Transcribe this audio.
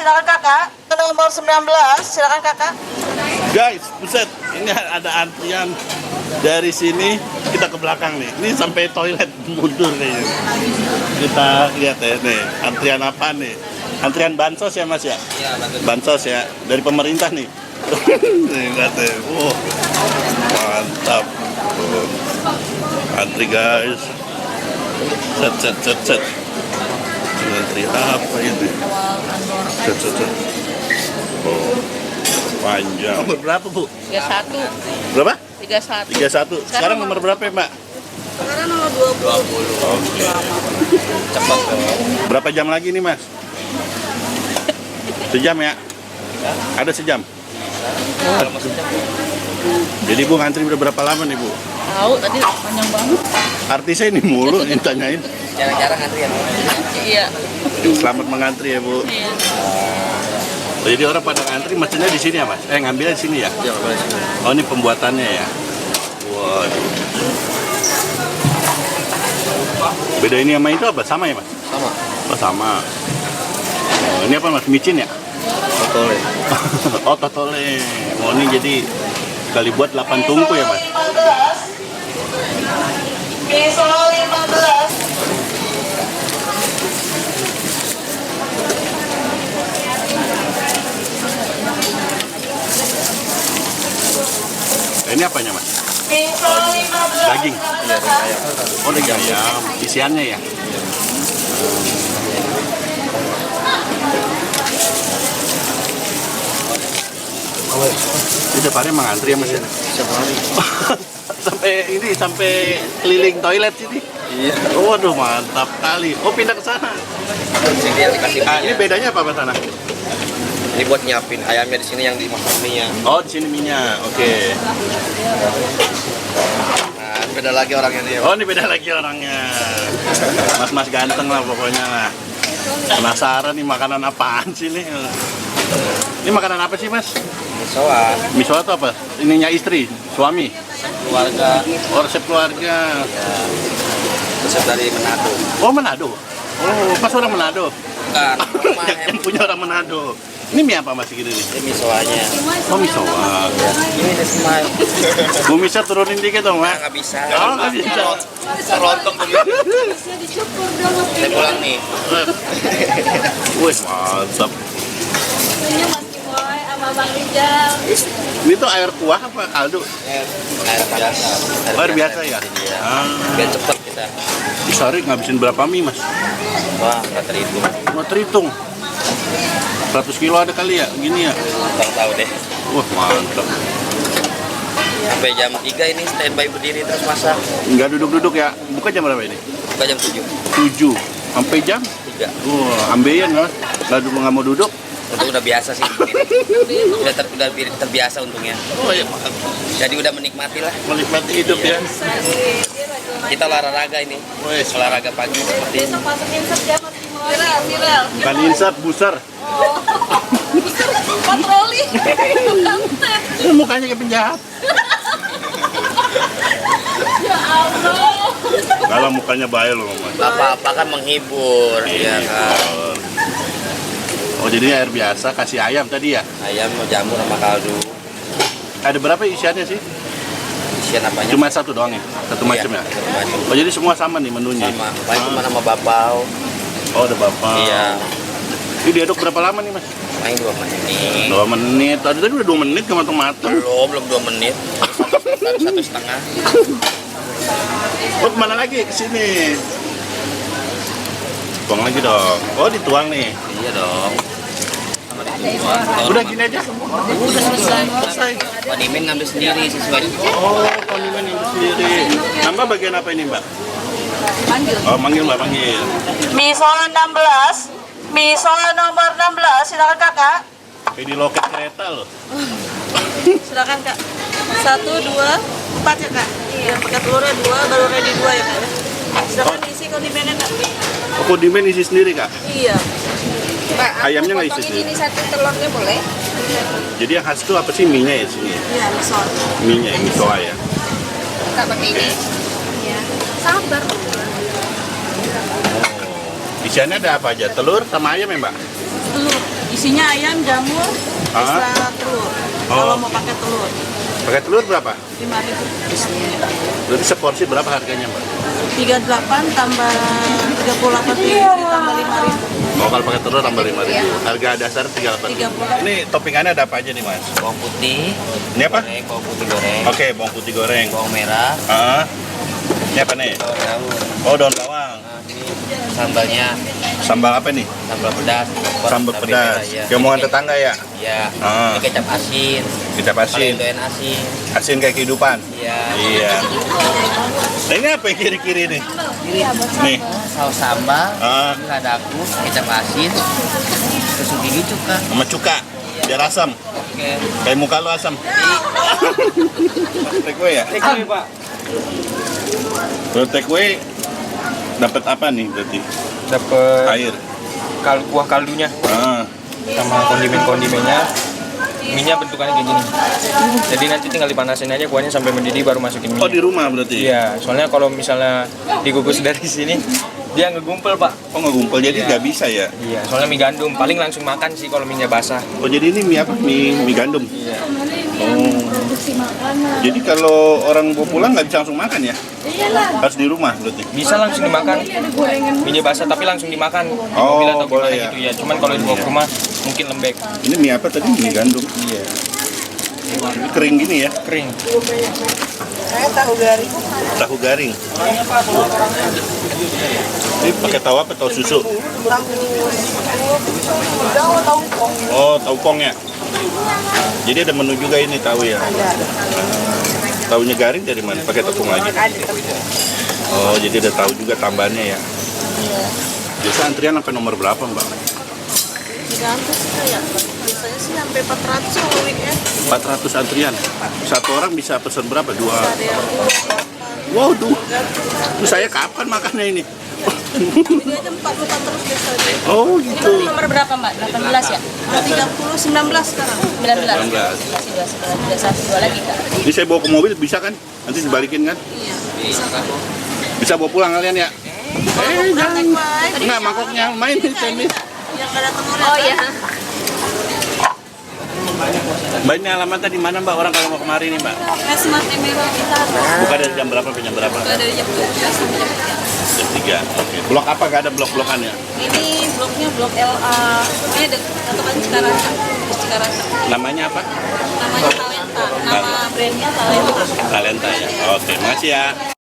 silakan kakak. Nomor 19, silakan kakak. Guys, buset, ini ada antrian dari sini kita ke belakang nih. Ini sampai toilet mundur kayaknya. Kita lihat ya nih, antrian apa nih? Antrian bansos ya Mas ya? Iya, Bansos ya, dari pemerintah nih. Nih lihat ya. Wow, mantap. Antri guys. Set. Antri apa ini? Set. Oh, panjang. Nomor berapa Bu? 31. Berapa? 31. 31. Sekarang nomor berapa ya Mbak? Sekarang nomor 20. Oke. cepat dong. Berapa jam lagi nih Mas? Sejam ya? Ada sejam? Jadi Bu ngantri udah berapa lama nih Bu? Tahu tadi panjang banget. Artisnya ini mulu yang tanyain. Jarang-jarang antrian. Iya. Selamat mengantri ya Bu. Iya. Oh, jadi orang pada ngantri mesinnya di sini ya Mas? Ngambilnya di sini ya? Iya, boleh sih. Oh ini pembuatannya ya? Waduh. Beda ini sama itu apa? Sama ya Mas? Sama. Oh sama. Oh, ini apa Mas? Micin ya? Totole. Oh totole. Oh ini jadi kali buat 8 tungku ya Mas? Miso 15. Ini apanya Mas? Miso 15. Daging? Iya, kayak. Oh daging ayam. Isiannya ya? Ini depannya emang antri ya Mas ya? Setiap hari. sampai keliling toilet sini. Iya. Waduh mantap kali. Oh pindah ke sana. Sini yang dikasih Ah, ini minyak. bedanya apa Mas sana? Ini buat nyiapin ayamnya di sini yang dimasak minyak. Oh di sini minyak. Oke. Nah, beda lagi orangnya nih. Oh ini beda lagi orangnya. Mas ganteng lah pokoknya lah. Penasaran nih makanan apaan sih nih? Ini makanan apa sih Mas? Misoa, Miso atau apa? Ininya istri, suami. keluarga, Oh resep keluarga. resep dari Manado. Oh Manado. Oh pas orang Manado. Bukan, rumah yang punya orang Manado. Ini mie apa Mas gini nih? ini misoanya. Oh misoa. Ini the smile. Bu bisa turunin dikit dong Mas. Nggak bisa. Oh nggak bisa. Rontok begitu. Saya pulang nih. Wih mantap. Ini Mas Kimoy sama Bang Rijal. Ini tuh air kuah apa kaldu? Air biasa. Oh, air biasa ya? Iya. Ah. Biar cepet kita. Sehari ngabisin berapa mie Mas? Wah, nggak terhitung. Mau terhitung. 100 kilo ada kali ya? Gini ya? Nggak tahu deh. Wah mantap. Sampai jam 3 ini standby berdiri terus masak. Nggak duduk-duduk ya? Buka jam berapa ini? Buka jam 7. 7. Sampai jam? 3. Wah ambeien Mas. Nggak mau duduk? Itu udah biasa sih. udah terbiasa untungnya. Oh iya Jadi udah menikmati lah. menikmati hidup ya. Kita olahraga ini. Wes. Olahraga pagi seperti ini. Besok masukin kerja Mas Kimoy. Viral. Bukan insat, busar. Patroli. Ini mukanya kayak penjahat. Ya Allah. Kalau mukanya baik loh Mas. Apa-apa kan menghibur, ya kan. Oh jadi air biasa kasih ayam tadi ya? Ayam mau jamur sama kaldu. Ada berapa isiannya sih? Isian apanya? Cuma satu doang ya? Satu macam ya? Satu macam. Oh jadi semua sama nih menunya? Sama. Paling cuma nama bapau. Oh ada bapak. Iya. Ini diaduk berapa lama nih Mas? Paling 2 menit. 2 menit. Tadi udah 2 menit ke matang-matang. Belum 2 menit. 1,5. Oh kemana lagi? Ke sini. Tuang lagi dong. Oh dituang nih. Iya dong. Sama dituang. Udah gini aja. Udah selesai. Pak Dimin ngambil sendiri sesuai. Oh kondimen itu sendiri. Nambah bagian apa ini Mbak? Panggil. Oh manggil Mbak panggil. Miso 16. Miso nomor 16. Silakan kakak. Kayak di loket kereta loh. Silakan kak. 1, 2, 4 ya kak. Iya. Pakai telurnya 2, baru ready 2 ya kak. Silakan isi kondimennya kak. Oh kondimen isi sendiri Kak? Iya. Pak, Ayamnya nggak isi potongin sih? ini satu telurnya boleh? Jadi yang khas itu apa sih? Mie-nya ya sini? Iya, miso. Mie-nya ya, misoa ya. Enggak pakai ini. Ya. Sabar. Isiannya ada apa aja? Telur sama ayam ya Mbak? Telur. Isinya ayam, jamur, bisa Ah. telur. Oh. Kalau mau pakai telur, Pakai telur berapa? 5.000. Berarti seporsi berapa harganya, Mbak? 38 tambah 38.000 ditambah 5.000. Oh, kalau pakai telur tambah 5.000. Harga dasar 38. 30. Ini toppingannya ada apa aja nih, Mas? Bawang putih, Ini apa? goreng, bawang putih goreng, Oke, bawang putih goreng. bawang merah, Ah. Ini apa nih? bawang daun. Oh, daun bawang. Nah, ini sambalnya, Sambal apa nih? sambal pedas. Sambal cabai pedas. merah, ya. Kayak omongan tetangga ya? Iya. Ah. Ini kecap asin. Kecap Kalau asin. doyan asin. Asin kayak kehidupan. Iya. Iya. Nah, ini apa yang kiri-kiri nih? Nih. Saus sambal, Ah. ladaku, kecap asin, tusuk gigi cuka. Sama cuka. Biar asam. Oke. Kayak muka lu asam. Take away ya? Pak. Kalau take away dapat apa nih berarti? Dapat Air. kuah kaldunya Ah. sama kondimennya. Minyak bentukannya kayak gini. Jadi nanti tinggal dipanasin aja kuahnya sampai mendidih baru masukin Oh, di minyak. rumah berarti? Iya, soalnya kalau misalnya dikukus dari sini dia ngegumpel, Pak. Oh, nggak gumpal jadi Iya. nggak bisa ya? Iya, soalnya mie gandum paling langsung makan sih kalau minyak basah. Oh, jadi ini mie apa? Mie gandum? Iya. Oh. Jadi kalau orang bawa pulang nggak bisa langsung makan ya? Harus di rumah berarti? Bisa langsung dimakan. Minyak basah tapi langsung dimakan. Di Oh, mobil atau boleh gimana ya. gitu ya. Cuman kalau dibawa ke rumah mungkin lembek. Ini mie apa tadi? Mie gandum. Iya. Ini kering gini ya? Kering. Saya tahu garing. Tahu garing. Ini pakai tahu apa? Tahu susu? Tahu kong. Oh, tahu kong ya? Jadi ada menu juga ini tahu ya? Tahunya garing dari mana? Pakai tepung lagi? Oh, jadi ada tahu juga tambahannya ya? Biasa antrian sampai nomor berapa, Mbak? Tergantung sih kayak. Biasanya sih sampai 400 kalau weekend. 400 antrian. Satu orang bisa pesan berapa? Dua? Ada yang Wow, tuh. Terus saya kapan makannya ini? ini aja 4 terus biasanya. Oh, gitu. Nomor berapa Mbak? 18 ya? 30, 19 sekarang. 19. 19. Masih 2 lagi Kak. Ini saya bawa ke mobil bisa kan? Nanti dibalikin kan? Iya. Bisa bawa pulang kalian ya? Jangan. Enggak, mangkoknya main di sini. Yang nggak datang orang. Oh iya. Mbak, ini alamatnya di mana, Mbak? Orang kalau mau kemari nih, Mbak. Esmat Emerald kita Buka dari jam berapa sampai jam berapa? dari jam 12 sampai jam 3. Jam 3. Oke. Blok apa? Gak ada blok-blokannya? Ini bloknya blok LA. Ini dekat kan Cikarancang. Cikarancang. Namanya apa? Namanya Talenta. Nama brandnya Talenta. Talenta ya. Oke, makasih ya.